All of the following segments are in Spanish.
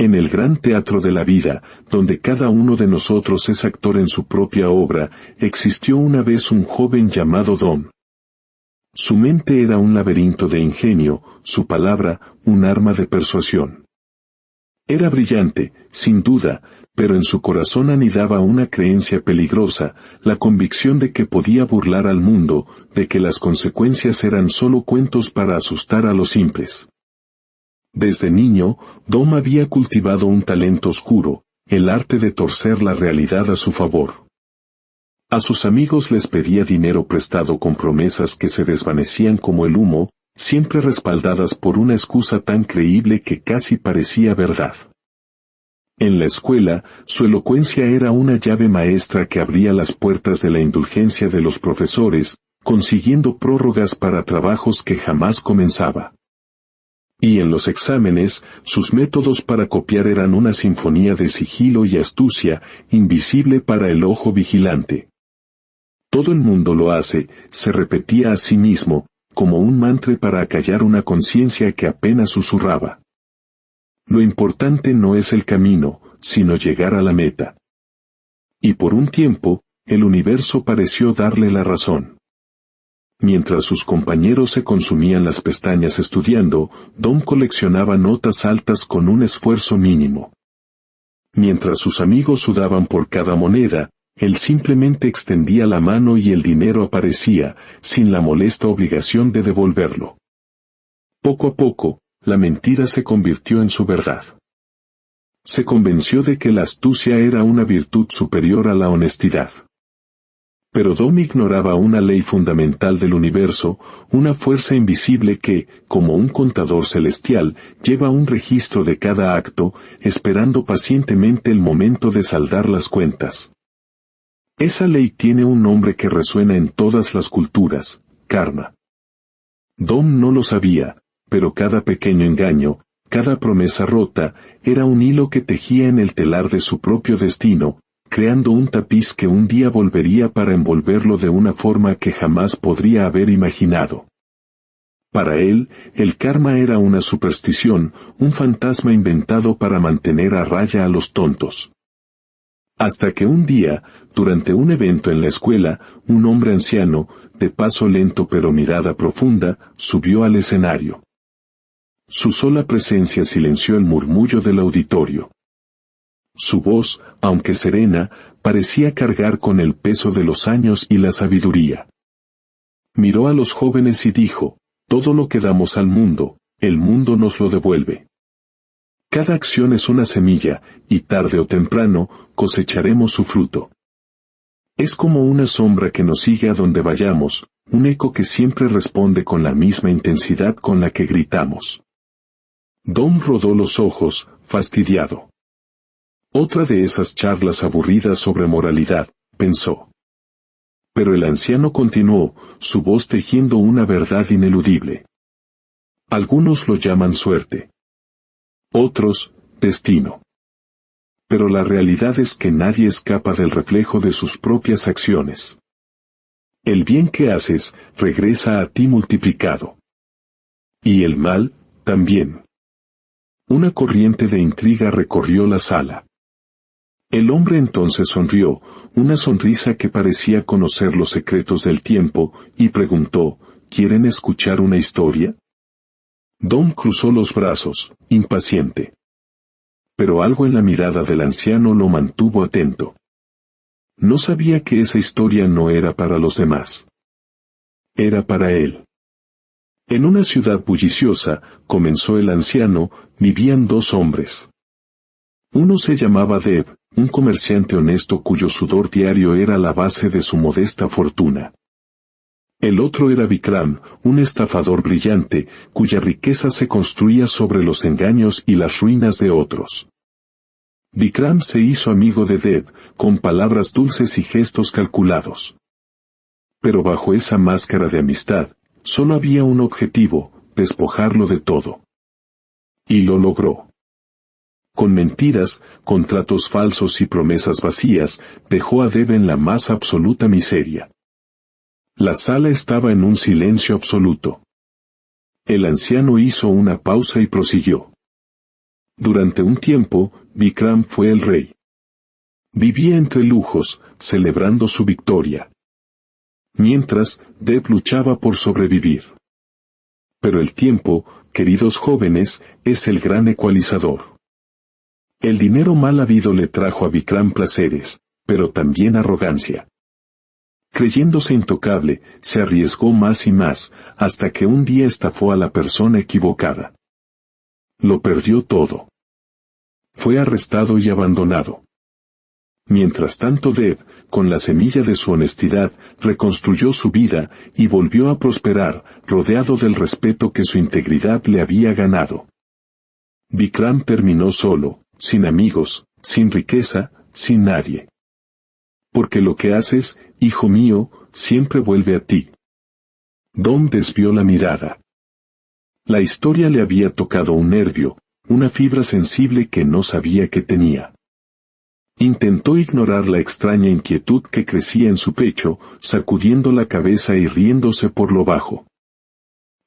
En el gran teatro de la vida, donde cada uno de nosotros es actor en su propia obra, existió una vez un joven llamado Dom. Su mente era un laberinto de ingenio, su palabra, un arma de persuasión. Era brillante, sin duda, pero en su corazón anidaba una creencia peligrosa, la convicción de que podía burlar al mundo, de que las consecuencias eran solo cuentos para asustar a los simples. Desde niño, Dom había cultivado un talento oscuro, el arte de torcer la realidad a su favor. A sus amigos les pedía dinero prestado con promesas que se desvanecían como el humo, siempre respaldadas por una excusa tan creíble que casi parecía verdad. En la escuela, su elocuencia era una llave maestra que abría las puertas de la indulgencia de los profesores, consiguiendo prórrogas para trabajos que jamás comenzaba. Y en los exámenes, sus métodos para copiar eran una sinfonía de sigilo y astucia, invisible para el ojo vigilante. Todo el mundo lo hace, se repetía a sí mismo, como un mantra para acallar una conciencia que apenas susurraba. Lo importante no es el camino, sino llegar a la meta. Y por un tiempo, el universo pareció darle la razón. Mientras sus compañeros se consumían las pestañas estudiando, Dom coleccionaba notas altas con un esfuerzo mínimo. Mientras sus amigos sudaban por cada moneda, él simplemente extendía la mano y el dinero aparecía, sin la molesta obligación de devolverlo. Poco a poco, la mentira se convirtió en su verdad. Se convenció de que la astucia era una virtud superior a la honestidad. Pero Dom ignoraba una ley fundamental del universo, una fuerza invisible que, como un contador celestial, lleva un registro de cada acto, esperando pacientemente el momento de saldar las cuentas. Esa ley tiene un nombre que resuena en todas las culturas, karma. Dom no lo sabía, pero cada pequeño engaño, cada promesa rota, era un hilo que tejía en el telar de su propio destino, creando un tapiz que un día volvería para envolverlo de una forma que jamás podría haber imaginado. Para él, el karma era una superstición, un fantasma inventado para mantener a raya a los tontos. Hasta que un día, durante un evento en la escuela, un hombre anciano, de paso lento pero mirada profunda, subió al escenario. Su sola presencia silenció el murmullo del auditorio. Su voz, aunque serena, parecía cargar con el peso de los años y la sabiduría. Miró a los jóvenes y dijo, todo lo que damos al mundo, el mundo nos lo devuelve. Cada acción es una semilla, y tarde o temprano, cosecharemos su fruto. Es como una sombra que nos sigue a donde vayamos, un eco que siempre responde con la misma intensidad con la que gritamos. Dom rodó los ojos, fastidiado. Otra de esas charlas aburridas sobre moralidad, pensó. Pero el anciano continuó, su voz tejiendo una verdad ineludible. Algunos lo llaman suerte. Otros, destino. Pero la realidad es que nadie escapa del reflejo de sus propias acciones. El bien que haces, regresa a ti multiplicado. Y el mal, también. Una corriente de intriga recorrió la sala. El hombre entonces sonrió, una sonrisa que parecía conocer los secretos del tiempo, y preguntó, ¿quieren escuchar una historia? Dom cruzó los brazos, impaciente. Pero algo en la mirada del anciano lo mantuvo atento. No sabía que esa historia no era para los demás. Era para él. En una ciudad bulliciosa, comenzó el anciano, vivían dos hombres. Uno se llamaba Dev, un comerciante honesto cuyo sudor diario era la base de su modesta fortuna. El otro era Vikram, un estafador brillante, cuya riqueza se construía sobre los engaños y las ruinas de otros. Vikram se hizo amigo de Dev, con palabras dulces y gestos calculados. Pero bajo esa máscara de amistad, solo había un objetivo, despojarlo de todo. Y lo logró. Con mentiras, contratos falsos y promesas vacías, dejó a Dev en la más absoluta miseria. La sala estaba en un silencio absoluto. El anciano hizo una pausa y prosiguió. Durante un tiempo, Vikram fue el rey. Vivía entre lujos, celebrando su victoria. Mientras, Dev luchaba por sobrevivir. Pero el tiempo, queridos jóvenes, es el gran ecualizador. El dinero mal habido le trajo a Vikram placeres, pero también arrogancia. Creyéndose intocable, se arriesgó más y más, hasta que un día estafó a la persona equivocada. Lo perdió todo. Fue arrestado y abandonado. Mientras tanto Dev, con la semilla de su honestidad, reconstruyó su vida y volvió a prosperar, rodeado del respeto que su integridad le había ganado. Vikram terminó solo, sin amigos, sin riqueza, sin nadie. Porque lo que haces, hijo mío, siempre vuelve a ti. Dom desvió la mirada. La historia le había tocado un nervio, una fibra sensible que no sabía que tenía. Intentó ignorar la extraña inquietud que crecía en su pecho, sacudiendo la cabeza y riéndose por lo bajo.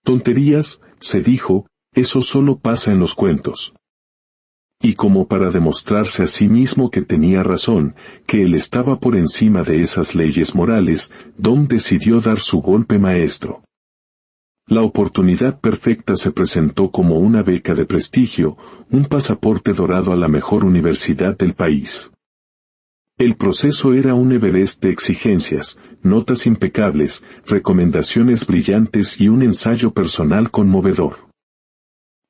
Tonterías, se dijo, eso solo pasa en los cuentos. Y como para demostrarse a sí mismo que tenía razón, que él estaba por encima de esas leyes morales, Dom decidió dar su golpe maestro. La oportunidad perfecta se presentó como una beca de prestigio, un pasaporte dorado a la mejor universidad del país. El proceso era un Everest de exigencias, notas impecables, recomendaciones brillantes y un ensayo personal conmovedor.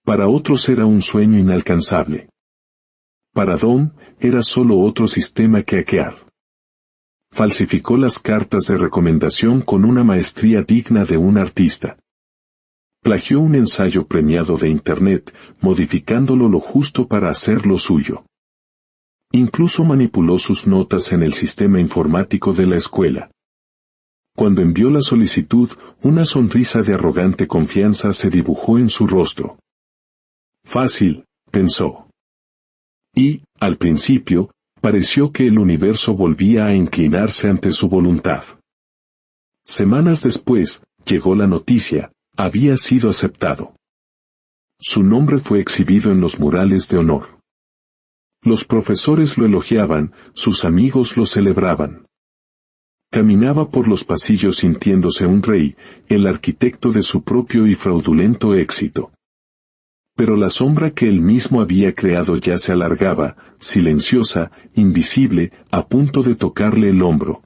Para otros era un sueño inalcanzable. Para Dom, era solo otro sistema que hackear. Falsificó las cartas de recomendación con una maestría digna de un artista. Plagió un ensayo premiado de Internet, modificándolo lo justo para hacerlo suyo. Incluso manipuló sus notas en el sistema informático de la escuela. Cuando envió la solicitud, una sonrisa de arrogante confianza se dibujó en su rostro. Fácil, pensó. Y, al principio, pareció que el universo volvía a inclinarse ante su voluntad. Semanas después, llegó la noticia, había sido aceptado. Su nombre fue exhibido en los murales de honor. Los profesores lo elogiaban, sus amigos lo celebraban. Caminaba por los pasillos sintiéndose un rey, el arquitecto de su propio y fraudulento éxito. Pero la sombra que él mismo había creado ya se alargaba, silenciosa, invisible, a punto de tocarle el hombro.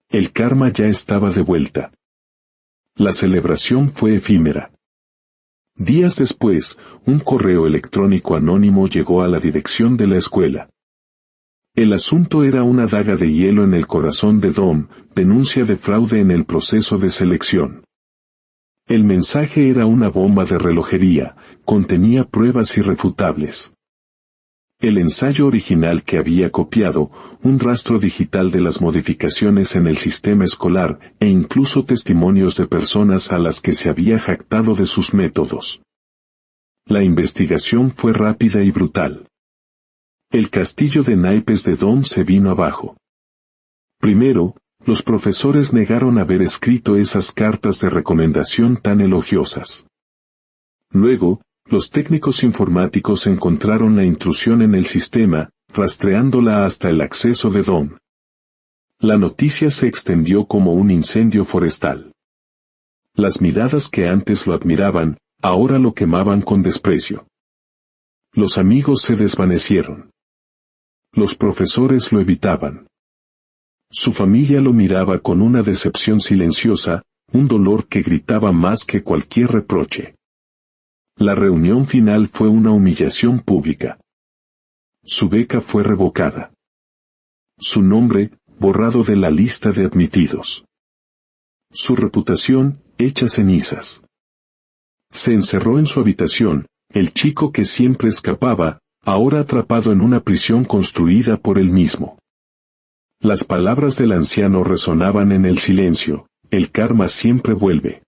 El karma ya estaba de vuelta. La celebración fue efímera. Días después, un correo electrónico anónimo llegó a la dirección de la escuela. El asunto era una daga de hielo en el corazón de Dom, denuncia de fraude en el proceso de selección. El mensaje era una bomba de relojería, contenía pruebas irrefutables. El ensayo original que había copiado, un rastro digital de las modificaciones en el sistema escolar, e incluso testimonios de personas a las que se había jactado de sus métodos. La investigación fue rápida y brutal. El castillo de naipes de Dom se vino abajo. Primero, los profesores negaron haber escrito esas cartas de recomendación tan elogiosas. Luego, los técnicos informáticos encontraron la intrusión en el sistema, rastreándola hasta el acceso de Dom. La noticia se extendió como un incendio forestal. Las miradas que antes lo admiraban, ahora lo quemaban con desprecio. Los amigos se desvanecieron. Los profesores lo evitaban. Su familia lo miraba con una decepción silenciosa, un dolor que gritaba más que cualquier reproche. La reunión final fue una humillación pública. Su beca fue revocada. Su nombre, borrado de la lista de admitidos. Su reputación, hecha cenizas. Se encerró en su habitación, el chico que siempre escapaba, ahora atrapado en una prisión construida por él mismo. Las palabras del anciano resonaban en el silencio, el karma siempre vuelve.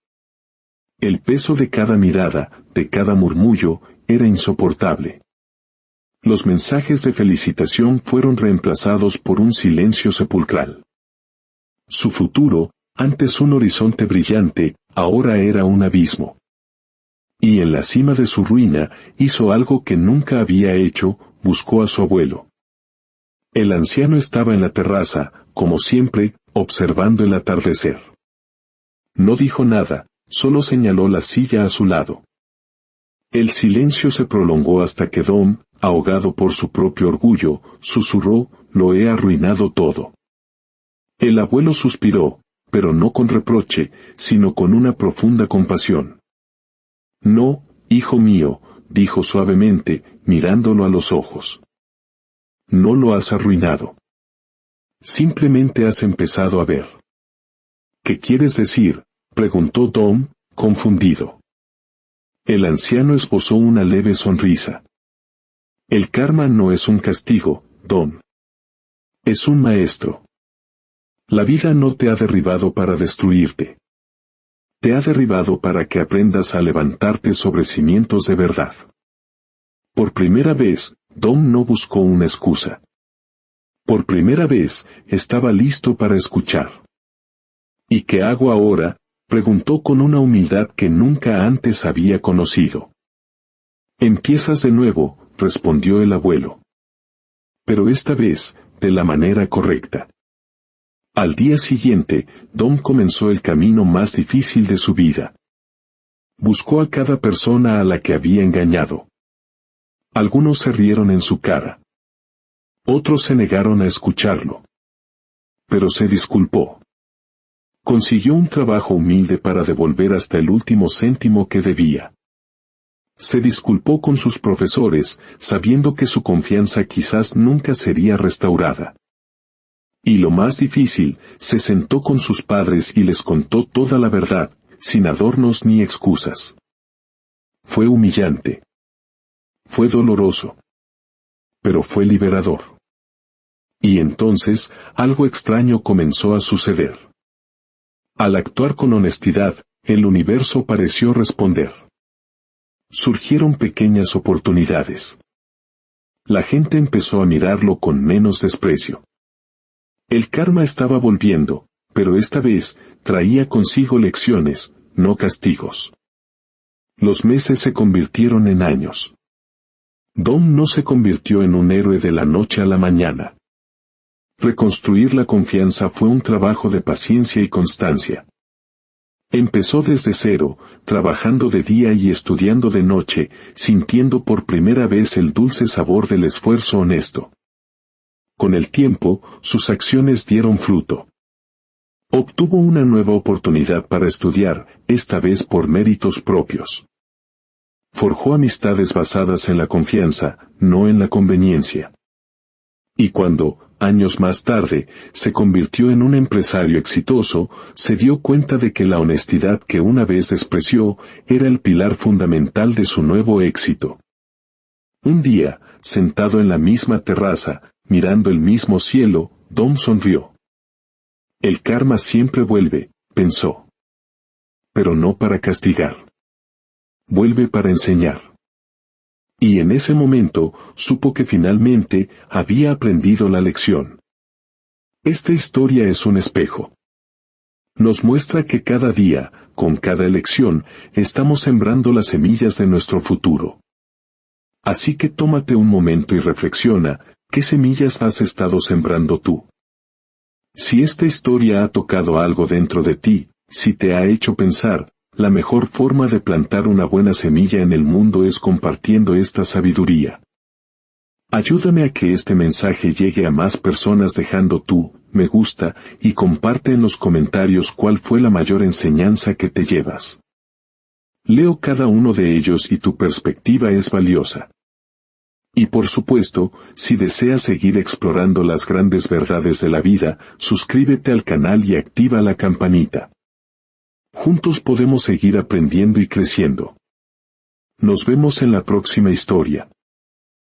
El peso de cada mirada, de cada murmullo, era insoportable. Los mensajes de felicitación fueron reemplazados por un silencio sepulcral. Su futuro, antes un horizonte brillante, ahora era un abismo. Y en la cima de su ruina, hizo algo que nunca había hecho, buscó a su abuelo. El anciano estaba en la terraza, como siempre, observando el atardecer. No dijo nada, solo señaló la silla a su lado. El silencio se prolongó hasta que Dom, ahogado por su propio orgullo, susurró: «Lo he arruinado todo». El abuelo suspiró, pero no con reproche, sino con una profunda compasión. «No, hijo mío», dijo suavemente, mirándolo a los ojos. «No lo has arruinado. Simplemente has empezado a ver». «¿Qué quieres decir?», preguntó Dom, confundido. El anciano esbozó una leve sonrisa. «El karma no es un castigo, Dom. Es un maestro. La vida no te ha derribado para destruirte. Te ha derribado para que aprendas a levantarte sobre cimientos de verdad». Por primera vez, Dom no buscó una excusa. Por primera vez, estaba listo para escuchar. «¿Y qué hago ahora?», preguntó con una humildad que nunca antes había conocido. «Empiezas de nuevo», respondió el abuelo. «Pero esta vez, de la manera correcta». Al día siguiente, Dom comenzó el camino más difícil de su vida. Buscó a cada persona a la que había engañado. Algunos se rieron en su cara. Otros se negaron a escucharlo. Pero se disculpó. Consiguió un trabajo humilde para devolver hasta el último céntimo que debía. Se disculpó con sus profesores, sabiendo que su confianza quizás nunca sería restaurada. Y lo más difícil, se sentó con sus padres y les contó toda la verdad, sin adornos ni excusas. Fue humillante. Fue doloroso. Pero fue liberador. Y entonces, algo extraño comenzó a suceder. Al actuar con honestidad, el universo pareció responder. Surgieron pequeñas oportunidades. La gente empezó a mirarlo con menos desprecio. El karma estaba volviendo, pero esta vez, traía consigo lecciones, no castigos. Los meses se convirtieron en años. Dom no se convirtió en un héroe de la noche a la mañana. Reconstruir la confianza fue un trabajo de paciencia y constancia. Empezó desde cero, trabajando de día y estudiando de noche, sintiendo por primera vez el dulce sabor del esfuerzo honesto. Con el tiempo, sus acciones dieron fruto. Obtuvo una nueva oportunidad para estudiar, esta vez por méritos propios. Forjó amistades basadas en la confianza, no en la conveniencia. Y cuando, años más tarde, se convirtió en un empresario exitoso, se dio cuenta de que la honestidad que una vez despreció, era el pilar fundamental de su nuevo éxito. Un día, sentado en la misma terraza, mirando el mismo cielo, Dom sonrió. El karma siempre vuelve, pensó. Pero no para castigar. Vuelve para enseñar. Y en ese momento, supo que finalmente, había aprendido la lección. Esta historia es un espejo. Nos muestra que cada día, con cada elección, estamos sembrando las semillas de nuestro futuro. Así que tómate un momento y reflexiona, ¿qué semillas has estado sembrando tú? Si esta historia ha tocado algo dentro de ti, si te ha hecho pensar, la mejor forma de plantar una buena semilla en el mundo es compartiendo esta sabiduría. Ayúdame a que este mensaje llegue a más personas dejando tu me gusta y comparte en los comentarios cuál fue la mayor enseñanza que te llevas. Leo cada uno de ellos y tu perspectiva es valiosa. Y por supuesto, si deseas seguir explorando las grandes verdades de la vida, suscríbete al canal y activa la campanita. Juntos podemos seguir aprendiendo y creciendo. Nos vemos en la próxima historia.